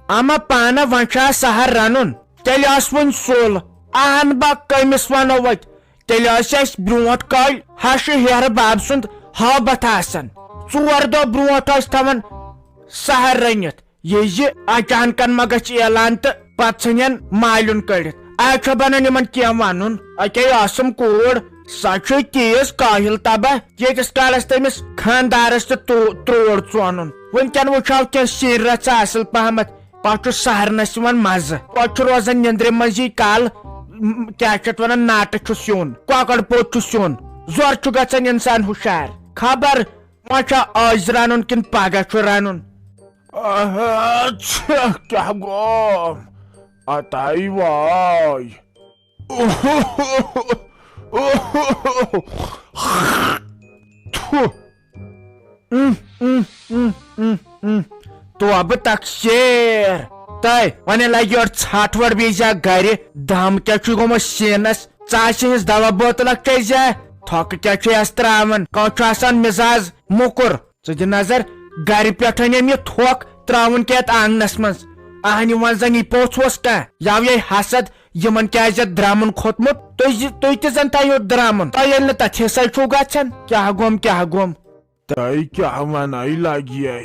اما پانا ون سہر رنن تیل ون سول اہن با کمس ونو وت تیل بروٹ کال ہش ہیر باب سند حابت آسان 4 دہ بروٹ تھوان سہر رنت یہ اچانکن ما گھ اعلان تو پتہ ژھنین مالن کڑت آج بنان ان کی ون اکے آسم کور سا تیز کاہل تباہ یتس کالس تمس خاندارس تروڑ ژون ونکین وچھو کی سین رژ اصل پہمت پہ سہرنس مزہ پہ روزان نندر مزی کال کیا ونان ناٹہ سیون کۄکر پوٚت سیون زور گژھان انسان ہوشیار خبر وچھا آز رنن کن پگہ رنن کیا گوم اتائی وائی تو اب تقسیر تہ ون لگی اور ژھٹ وڑ بیزا گھر دم کیا گومت سینس ژاسہ دوا بوتل چیزا تھوک کیا تراون کان مزاج موکر ژٕ دِ نظر گھر پہ یہ تھوک تراون کیت آنگنس مز اہن ون زن یہ پوچھوس کھانا یو یہ حسد یمن کیازِ درامن کھوتمت تُہۍ تہِ زن تیوت درامن تۄہہِ ییٚلہِ نہٕ تتھ حصے چھُو گژھان کیاہ گوم تۄہہِ کیاہ وناے لگیے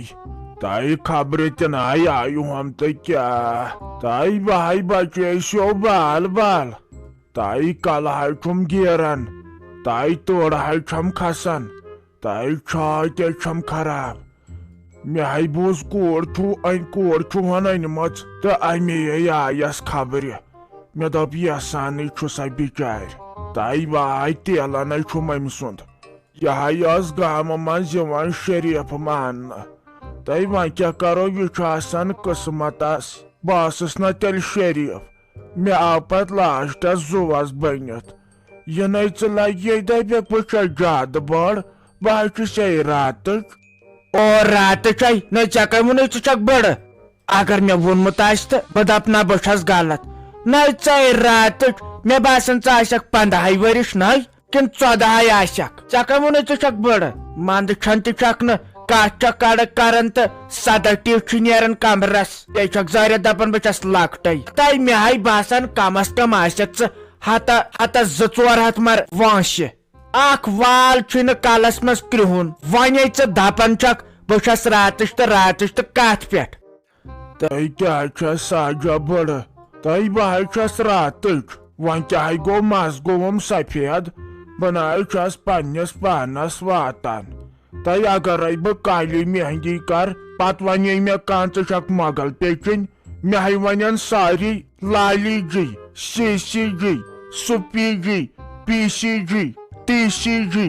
تۄہہِ خبرِ تہِ ناے آیو ہم تہٕ کیاہ تۄہہِ بہے بچے سیو بال بال تۄہہِ کلہٕ حظ چھُم گیران تۄہہِ تورٕ حظ چھم کھسان تۄہہِ چھاے تے چھم خراب مے ہائی بوز کور چھو ون أنمٕژ تہٕ اَمے آیس خبرِ مے دوٚپ یژھانٕے چھُ سا بِچارِ تۄہہِ واے تیلن چھُم أمۍ سُنٛد یہ ٲس گامہٕ منٛز یِوان شریف ماننہٕ تۄہہِ وۄنۍ کیٛاہ کرو یہِ چھُ آسان قٕسمتس بہٕ ٲسٕس نہ تیٚلہِ شریف مےٚ آو پتہٕ لاسٹس زُوس بٔنِتھ یِنَے ژٕ لگی دپکھ بہٕ چھس زیادٕ بٔڑ بہٕ حظ چھُس ہے راتٕچ اور رات نہ ے کم ون ژٕ بڑ اگر مے وونمت آس تو بہ دپ نہ بہ چھس غلط نہ ے رات مے باسان ژٕ 15 ورش نہ کن 14 آسک ژےٚ کم ون ژٕ بڑ مند چھن تک نہ کت کڑک کران تو 17 نیران کمرس چھک زاریا دپان بہ چھس لکٹے تہ مے ہائی باسان کم از کم آسک ژٕ 100-200 مر وانشہ اخ وال چھُنہٕ کلس مز کرہُن ونے ژٕ دپان چھکھ بہ چھس راتچ تو کتھ پٮ۪ٹھ تۄہہِ کیٛاہ چھس ساجا بڑٕ تۄہہِ بہٕ حظ چھس راتٕچ وۄنۍ کیٛاہ گوٚو مس گوٚوُم سفید بہٕ نہ حظ چھس پننس پانس واتان تۄہہِ اگرے بہٕ کالی مہندی کر پتہٕ ونے مےٚ کانٛہہ ژٕ چھکھ مۄغل پیچِنۍ مےٚ ہے ونن ساری لالی جی سی سی جی سپی جی پی سی جی ٹی سی جی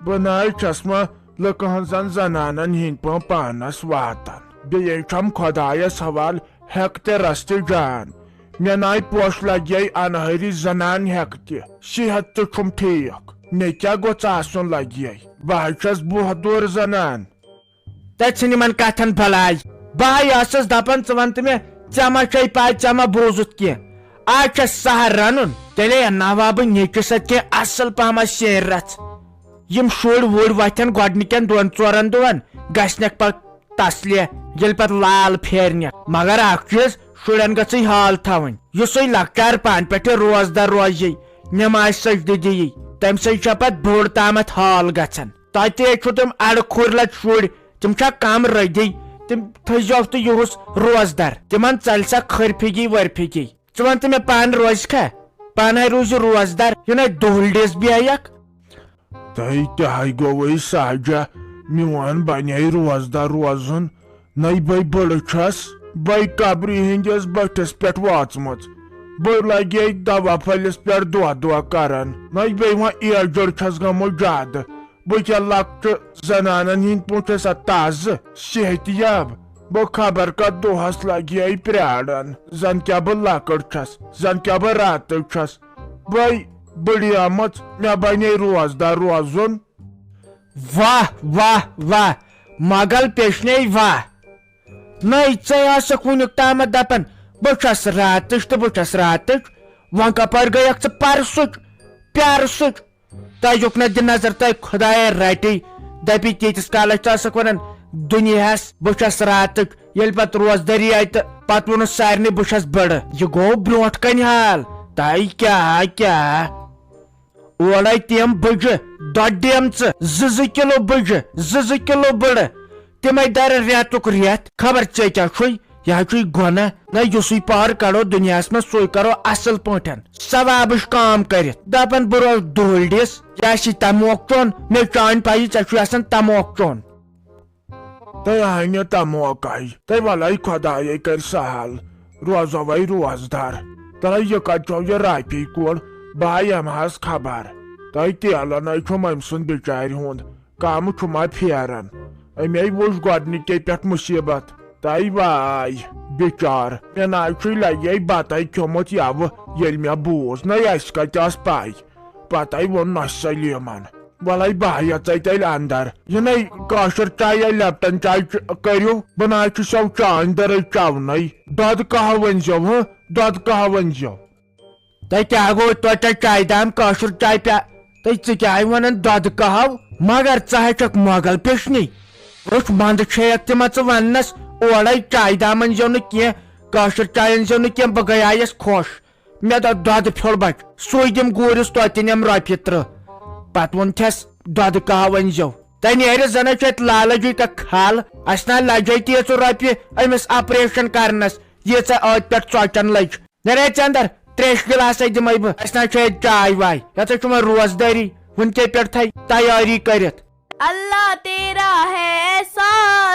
بہٕ نہ حظ چھس ما لُکہٕ ہنزن زنانن ہٕنٛدۍ پٲٹھۍ پانس واتان بیٚیہِ چھم خۄدایس حوال ہیٚکہٕ تہِ رستہٕ جان مےٚ ناے پوش لگے انہٲری زنان ہیٚکہٕ تہِ صحت تہِ چھُم ٹھیٖک مےٚ کیٛاہ گوٚژھ آسُن لگے بہٕ حظ چھس بوہدور زنان تتہِ ژھٕن یِمن کتھن بلاے بہے ٲسٕس دپان ژٕ ون تہٕ مےٚ ژےٚ ما چھے پاے ژےٚ ما بوٗزُتھ کینٛہہ آز چھس سہر رنُن تیٚلے انناوا بہٕ نیچِس اتھ کینٛہہ اصل پہمت شین رژھ یم شُرۍ وُرۍ وتھن گۄڈنِکٮ۪ن 2-4 دۄہن گژھنکھ پتہٕ تسلیہ ییٚلہِ پتہٕ لال پھیرنکھ مگر اکھ چیٖز شُرٮ۪ن گژھٕے حال تھاوٕنۍ یُسے لۄکچار پانہٕ پٮ۪ٹھٕ روزدار روزِ نماز سجدٕ دِیہِ تمہِ سۭتۍ چھےٚ پتہٕ بوٚڑ تامتھ حال گژھان تۄہہِ تہِ چھُو تِم اڑٕ کھُرۍ لد شُرۍ تِم چھا کم رٔدی تِم تھٲیزیوکھ تہٕ یِہُس روزدار تِمن ژلہِ سا خٔرفِگی ورفِگی ژٕ ون تہٕ مےٚ پانہٕ روزکھا پانے روزِ روزدار یِنَے دۄہلڈِس بیٚیکھ تۄہہِ کیٛاہ گوٚوُے ساجا میون بنے روزدار روزُن نَے بے بٔڑ چھس بے قبرِ ہٕنٛدِس بٔٹھِس پٮ۪ٹھ واژمٕژ بہٕ لگے دوا پھلِس پٮ۪ٹھ دۄہ کران نَے بیٚیہِ وۄنۍ ایجڈ چھس گوٚمُت زیادٕ بہٕ کیٛاہ لۄکچہِ زنانن ہٕنٛدۍ پٲٹھۍ سا تازٕ صحت یاب بہٕ خبر کتھ دۄہس لگے پراران زن کیٛاہ بہٕ لۄکٕٹ چھس زن کیٛاہ بہٕ راتٕچ چھس بے بڑیمٕژ مےٚ بنے روزدار روزُن واہ واہ واہ مغل پیشنے واہ نَے ژے ٲسکھ وُنیُک تامتھ دپان بہٕ چھس راتٕچ تہٕ بہٕ چھس راتٕچ وۄنۍ کپٲرۍ گٔیکھ ژٕ پرسُچ پیارسُچ تۄہہِ یُک نہ دِ نظر تۄہہِ خۄدایا رٹی دپی تیٖتِس کالس ژٕ ٲسکھ ونان دنیاہس بہس راتک یل پت روزداری آئی تو پت وون سارنی بہس بڑ یہ گو برونٹ کن حال تائی کیا اور آئی تم بجہ دۄدیمژ 2 کلو بجہ 2 کلو بڑ تم آئی در ریتک ریت خبر ے کیا چھ یہ گناہ نہ یس پار کڑو دنیاس من سوئی کرو اصل پاٹھن ثوابش کام کرت دپن بہ روز دولڈس یہ تموک چون مے چان پائی ژے تموک چون تہ آئی تموک تہ ولے خدائے کر سہل روزو وی روزدار تہ یہ کتو یہ راپی کول بہ یمہس خبر تہ تیلن چھم ام سند بچار ہند کم چھما پھیران امی وچ گۄڈنِکے پٮ۪ٹھ مصیبت تائی واے بچار مے ناچی لگے بتائی کھیومت یو یل مے بوز نہ اس کتس پائی پتہ وون نش سلیمن ولے بہ یژے تیل اندر یہ کاشر چائے یا لیپٹن چائے کرو بہ ناچ سو چان درے چونے دۄد کہہ ونزو دۄد کہہ ونزو تہ کیا گو تو چائے دام کاشر چائے پیا تہ ژٕ کیٛاہ ونان دۄد کہو مگر ژٕ ہچکھ مۄغل پیشنی وچ مند چھیک تم ژٕ وننس اورے چائے دام انزو نہ کینٛہہ کاشر چائے انزو نہ کینٛہہ بہ گیایس خوش مے دۄد پھیوٚر بچ سُے دم گوٗرِس توتہِ نِم رۄپیہِ 30 پتہٕ ووٚن تھس دۄد کہو انزو تہ نیرِ زن چھ اتھ لالچی تہ کھال اس نا لجے تیٖژ رۄپیہِ أمِس آپریشن کرنس ییٖژاہ ٲدۍ پٮ۪ٹھ ژۄچن لج نیرے ژٕ اندر 3 گلاسے دمے بہ اس نا چھ چائے واے یتھ چھ وۄنۍ روزداری ونکے پٮ۪ٹھ تھاے تیاری کرتھ اللہ تیرا ہے ایسا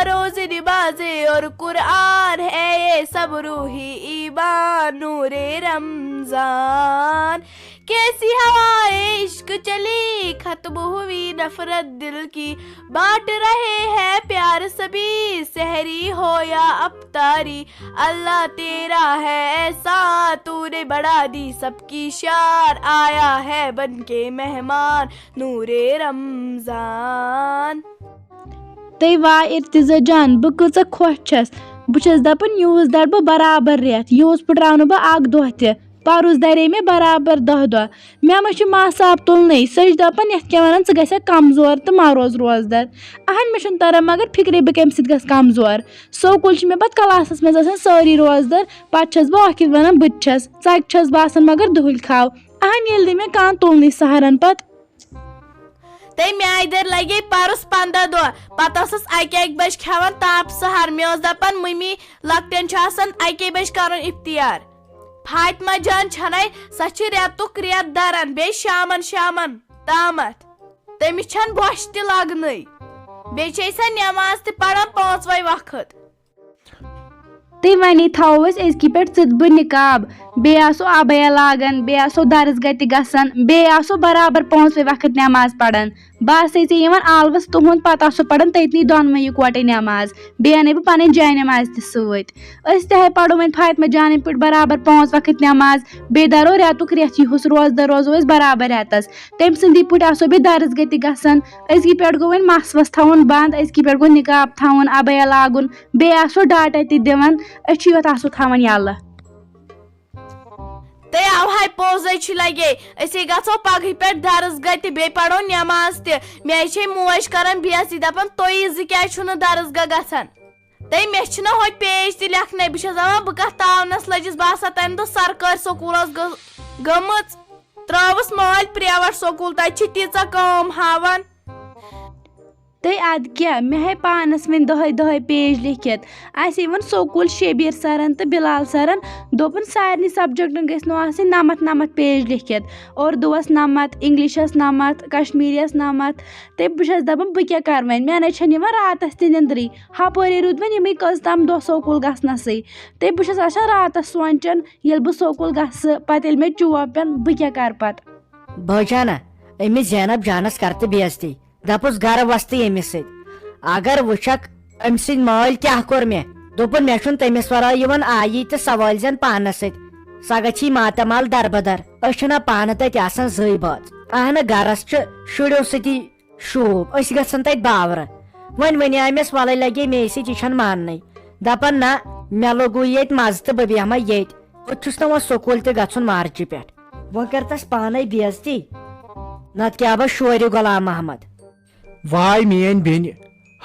روز نمازیں اور قرآن ہے یہ سب روحی ایمان نور رمضان کیسی ہوائیں عشق چلی ختم ہوئی نفرت دل کی بانٹ رہے ہیں پیار سبھی سحری ہو یا افطاری اللہ تیرا ہے ایسا تو نے بڑھا دی سب کی شان آیا ہے بن کے مہمان نور رمضان تی وا ارتضا جان بہ کۭژاہ خۄش چھس بہ چھس دپان یہس در بہ برابر رٮ۪تھ یہس پھٹراونہٕ بہ اکھ دۄہ تہِ پروس درے مےٚ برابر 10 دۄہ مےٚ ما چھُ ماساب تُلنٕے سۄ چھِ دپان یتھ کیٛاہ ونان ژٕ گژھکھ کمزور تہٕ ما روز روزدار اہن مےٚ چھُنہٕ تران مگر فکرے بہٕ کمہِ سۭتۍ گژھٕ کمزور سکوٗل چھِ مےٚ پتہٕ کلاسس منٛز آسان سٲری روزدار پتہٕ چھس بہٕ وقت ونان بہٕ تہِ چھس ژکہِ چھس بہٕ آسان مگر دُہٕلۍ کھاو اہن ییٚلہِ نہٕ مےٚ کانٛہہ تُلنٕے سہرن پتہٕ تے میٛانہِ دٔرۍ لگے پرُس 15 دۄہ پتہٕ ٲسٕس 1 بجہِ کھٮ۪وان تاپہٕ سہر مےٚ ٲس دپان مٔمی لۄکٹٮ۪ن چھُ آسان 1 بجہِ کرُن افتیار فاطمہ جان چھنے سۄ چھِ رٮ۪تُک رٮ۪تھ دران بیٚیہِ شامن تامتھ تٔمِس چھنہٕ بۄچھِ تہِ لگنٕے بیٚیہِ چھے سۄ نٮ۪ماز تہِ پران 5 وقت تی ونے تھاوو أسۍ أزکہِ پٮ۪ٹھ ژٕتبہٕ نِقاب بیٚیہِ آسو ابیا لاگان بیٚیہِ آسو درسگاہ تہِ گژھان بیٚیہِ آسو برابر 5 وقت نٮ۪ماز پران بہٕ آسے ژےٚ یِوان آلوس تُہُنٛد پتہٕ آسو پران تٔتنی دۄنوے یِکوٹے نٮ۪ماز بیٚیہِ انے بہٕ پنٕنۍ جاے نٮ۪ماز تہِ سۭتۍ أسۍ تہِ ہے پرو وۄنۍ فاطمہ جانٕنۍ پٲٹھۍ برابر 5 وقت نٮ۪ماز بیٚیہِ درو رٮ۪تُک رٮ۪تھ یِہُس روزدار روزو أسۍ برابر رٮ۪تس تٔمۍ سٕنٛدی پٲٹھۍ آسو بیٚیہِ درسگاہ تہِ گژھان أزکہِ پٮ۪ٹھ گوٚو وۄنۍ مس وس تھاوُن بنٛد أزکہِ پٮ۪ٹھ گوٚو نِقاب تھاوُن ابیا لاگُن بیٚیہِ آسو ڈاٹا تہِ دِوان أسۍ چھِ یوت آسو تھاوان یلہٕ تے اوہے پوزے چھ لگے أسے گژھو پگہہ پٮ۪ٹھ درسگاہ تہِ بیٚیہِ پرو نٮ۪ماز تہِ مےٚ چھے موج کران بےعزتی دپان تُہۍ 2 کیازِ چھُو نہٕ درسگاہ گژھان تے مےٚ چھِنہ ہوٚتہِ پیج تہِ لیکھنے بہٕ چھس دپان بہٕ کتھ تاونس لٔجِس بہٕ آسہا تمہِ دۄہ سرکٲرۍ سکوٗلس گٔمٕژ ترٲوٕس مٲلۍ پریویٹ سکوٗل تتہِ چھِ تیٖژاہ کٲم ہاوان تے ادٕ کیٛاہ مےٚ ہے پانس وۄنۍ دۄہے پیج لیکھِتھ اسہِ یِوان سکوٗل شبیٖر سرن تہٕ بلال سرن دوٚپُن سارنٕے سبجکٹن گژھِ نہٕ آسٕنۍ 99 پیج لیکھِتھ اردوٗوس 90 انگلشس 90 کشمیٖریس 90 تے بہٕ چھس دپان بہٕ کیٛاہ کرٕ وۄنۍ مےٚ نَے چھنہٕ یِوان راتس تہِ نِندرٕے ہپٲری روٗدۍ وۄنۍ یِمٕے کٔژ تام دۄہ سکوٗل گژھنسٕے تے بہٕ چھس آسان راتس سونٛچان ییٚلہِ بہٕ سکوٗل گژھٕ پتہٕ ییٚلہِ مےٚ چوب پٮ۪ن بہٕ کیٛاہ کرٕ پتہٕ بٲجانا أمِس زینب جانس کر تہٕ بے عزتی دپُس گرٕ وستٕے أمِس سۭتۍ اگر وٕچھکھ أمۍ سٕنٛدۍ مٲلۍ کیٛاہ کوٚر مےٚ دوٚپُن مےٚ چھُنہٕ تٔمِس ورٲے یِوان آیی تہٕ سوٲلۍ زن پانس سۭتۍ سۄ گژھی ماتامال دربدر أسۍ چھِنہ پانہٕ تتہِ آسان 2 بٲژ اہنہٕ گرس چھُ شُرٮ۪و سۭتی شوٗب أسۍ گژھن تتہِ باورٕ وۄنۍ ونیامس ولے لگے مے سۭتۍ یہِ چھنہٕ ماننٕے دپان نہ مےٚ لوٚگُے ییٚتہِ مزٕ تہٕ بہٕ بیہمے ییٚتہِ بہٕ چھُس نہٕ وۄنۍ سکوٗل تہِ گژھُن مارچہِ پٮ۪ٹھ وۄنۍ کر تس پانے بے عزتی نتہٕ کیٛاہ بہٕ شورِ غلام محمد واے میٲنۍ بیٚنہِ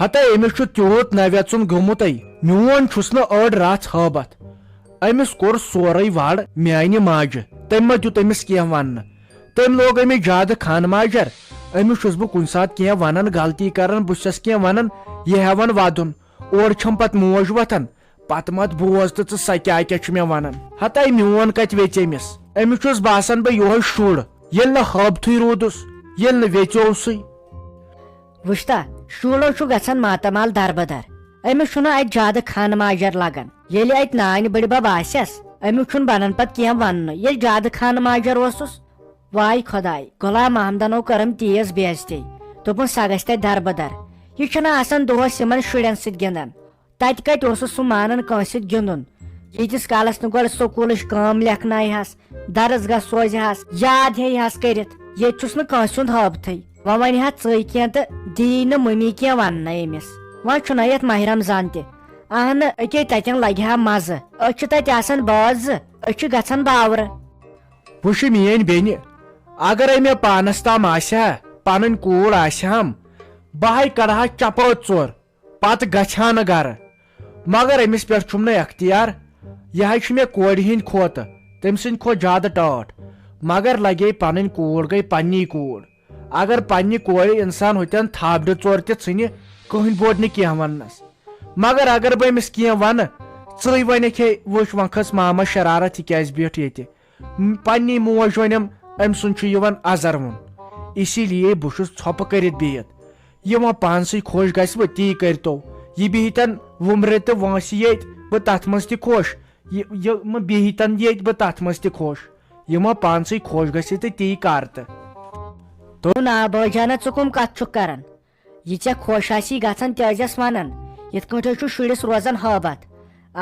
ہتا أمس چھُ تیوٗت نویژُن گوٚمُتے میون چھُس نہٕ أڑ راتھ ہٲبتھ أمِس کوٚر سورُے وڑ میانہِ ماجہِ تٔمۍ ما دیُت أمِس کینٛہہ وننہٕ تٔمۍ لوگ أمِس زیادٕ خان ماجر أمِس چھُس بہٕ کُنہِ ساتہٕ کینٛہہ ونان غلطی کران بہٕ چھُسس کینٛہہ ونان یہِ ہٮ۪وان ودُن اورٕ چھم پتہٕ موج وتھان پتہٕ مت بوز تہٕ ژٕ سا کیٛاہ چھُ مےٚ ونان ہتا میون کتہِ ویژِ أمِس چھُس باسان بہٕ یِہوے شُر ییٚلہِ نہٕ ہٲبتھٕے روٗدُس ییٚلہِ نہٕ ویژیوسٕے وٕچھتا شُرو چھُ گژھان ماتامال دربدر أمِس چھُنہٕ اتہِ زیادٕ خان ماجر لگان ییٚلہِ اتہِ نانہِ بٕڈبب آسٮ۪س أمِس چھُنہٕ بنان پتہٕ کینٛہہ وننہٕ ییٚلہِ زیادٕ خان ماجر اوسُس واے خۄداے غلام محمدنو کٔرٕم تیز بے عزتی دوٚپُن سۄ گژھِ تتہِ دربدر یہِ چھُنہٕ آسان دۄہس یِمن شُرٮ۪ن سۭتۍ گنٛدان تتہِ کتہِ اوسُس سُہ مانان کٲنٛسہِ سۭتۍ گِنٛدُن ییٖتِس کالس نہٕ گۄڈٕ سکوٗلٕچ کٲم لیکھنایہس درسگاہ سوزہس یاد ہیٚیہس کٔرِتھ ییٚتہِ چھُس نہٕ کٲنٛسہِ ہُنٛد ہٲبتھٕے وۄنۍ ونہِ ہا ژٕے کینٛہہ تہٕ دی نہٕ مٔمی کینٛہہ وننہٕ أمِس وۄنۍ چھُنہ یتھ ماہِ رمضان تہِ اہنہٕ أکے تتٮ۪ن لگہِ ہا مزٕ أسۍ چھِ تتہِ آسان بٲژ زٕ أسۍ چھِ گژھان باورٕ وٕچھ میٲنۍ بیٚنہِ اگرے مےٚ پانس تام آسہِ ہا پنٕنۍ کوٗر آسہِ ہم بہے کڑٕ ہا چپٲت ژور پتہٕ گژھِ ہا نہٕ گرٕ مگر أمِس پٮ۪ٹھ چھُم نہٕ اختیار یہِ حظ چھِ مےٚ کورِ ہٕنٛدۍ کھۄتہٕ تٔمۍ سٕنٛدۍ کھۄتہٕ زیادٕ ٹٲٹھ مگر لگے پنٕنۍ کوٗر گٔے پننی کوٗر اگر پننہِ کورِ انسان ہُتٮ۪ن تھاپڈِ ژور تہِ ژھٕنہِ کٕہٕنۍ بوٚڑ نہٕ کینٛہہ وننس مگر اگر بہٕ أمِس کینٛہہ ونہٕ ژٕے ونکھ ہے وٕچھ وۄنۍ کھٔژ مامس شرارت یہِ کیازِ بیٖٹھ ییٚتہِ پننی موج ونیم أمۍ سُنٛد چھُ یِوان ازروُن اسی لیے بہٕ چھُس ژھۄپہٕ کٔرِتھ بِہِتھ یہِ وۄنۍ پانسٕے خۄش گژھِ تی کٔرتو یہِ بِہِتن وُمرِ تہٕ وٲنٛسہِ ییٚتہِ بہٕ تتھ منٛز تہِ خۄش یہِ بِہِتن ییٚتہِ بہٕ تتھ منٛز تہِ خۄش یہِ وۄنۍ پانسٕے خۄش گژھِ تہٕ تی کر تہٕ نا بٲجانہ ژٕ کُم کتھ چھُکھ کران یہِ ژےٚ خۄش آسی گژھان تہِ ٲسۍزٮ۪س ونان یِتھ کٲٹھۍ چھُ شُرِس روزان ہٲبتھ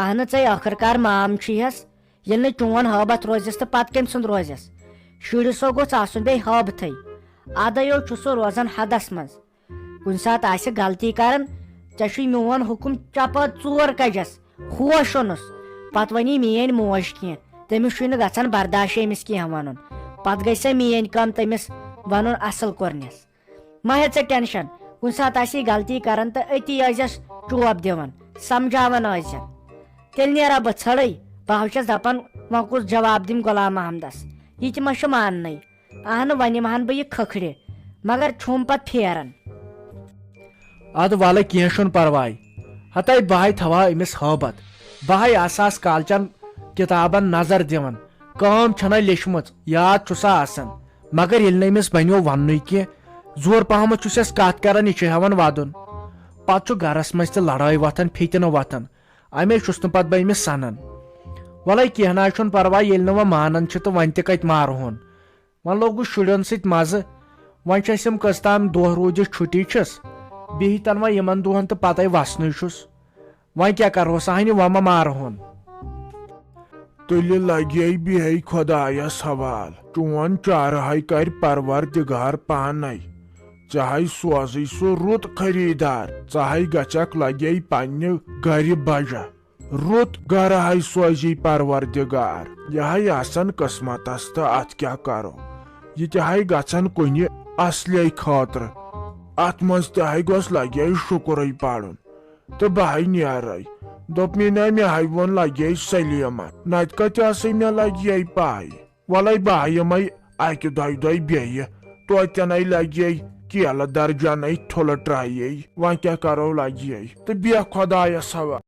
اہنہٕ ژے ٲخٕر کار مام چھُیس ییٚلہِ نہٕ چون ہٲبتھ روزٮ۪س تہٕ پتہٕ کٔمۍ سُنٛد روزٮ۪س شُرِس ہو گوٚژھ آسُن بیٚیہِ ہٲبتھٕے ادایو چھُ سُہ روزان حدس منٛز کُنہِ ساتہٕ آسہِ غلطی کران ژےٚ چھُے میون حُکُم چپٲت ژور کجس ہوش اوٚنُس پتہٕ ونی میٲنۍ موج کینٛہہ تٔمِس چھُے نہٕ گژھان برداشے أمِس کینٛہہ ونُن پتہٕ گژھِ سا میٲنۍ کٲم تٔمِس ونُن اصل کوٚرنس ما ہےٚ ژٕ ٹٮ۪نشن کُنہِ ساتہٕ آسی غلطی کران تہٕ أتی ٲسۍزٮ۪س چوب دِوان سمجاوان ٲسۍزٮ۪ن تیٚلہِ نیرا بہٕ ژھٔڑٕے بہٕ چھس دپان وۄنۍ کُس جواب دِمہٕ غلام محمدس یہِ تہِ ما چھُ ماننٕے اہنہٕ وۄنۍ نِمہن بہٕ یہِ کھکھرِ مگر چھُم پتہٕ پھیران اد ولہٕ کینٛہہ چھُنہٕ پرواے ہتے بہے تھاوہا أمِس ہٲبتھ بہے آسہس کالچن کتابن نظر دِوان کٲم چھنہ لیچھمٕژ یاد چھُسا آسان مگر ییٚلہِ نہٕ أمِس بنیو وننُے کینٛہہ زور پہمتھ چھُسس کتھ کران یہِ چھُ ہٮ۪وان ودُن پتہٕ چھُ گرس منٛز تہِ لڑٲے وتھان فِتنہٕ وتھان امے چھُس نہٕ پتہٕ بہٕ أمِس سنان ولے کینٛہہ نہ چھُنہٕ پرواے ییٚلہِ نہٕ وۄنۍ مانان چھِ تہٕ وۄنۍ تہِ کتہِ مارہون وۄنۍ لوگُس شُرٮ۪ن سۭتۍ مزٕ وۄنۍ چھِ أسۍ یِم کٔژ تام دۄہ روٗدِتھ چھُٹی چھِس بِہِتن وۄنۍ یِمن دۄہن تہٕ پتے وسنٕے چھُس وۄنۍ کیٛاہ کرہوس اہنہِ وۄنۍ ما مارہون تُلہِ لگے بیٚہے خۄدایس حوال چون چارہاے کرِ پروردگار پانے ژےٚ سوزٕے سُہ رُت خریٖدار ژٕ گژھکھ لگے پننہِ گرِ بجا رُت گرٕ سوزی پروردگار یہِ آسان قسمتس تہٕ اتھ کیٛاہ کرو یہِ تہِ گژھان کُنہِ اصلے خٲطرٕ اتھ منٛز تہِ گوٚژھ لگے شُکرے پرُن تہٕ بہے نیرے دوٚپ مےٚ نا مےٚ ووٚن لگے سلیمت نتہٕ کتہِ ٲسٕے مےٚ لگے پاے ولے بہٕ یِمے اکہِ دۄیہِ بیٚیہِ توتٮ۪نے لگے کیلہٕ درجنے ٹھُلہٕ ٹرایے وۄنۍ کیٛاہ کرو لگے تہٕ بیٚہہ خۄدایس حوال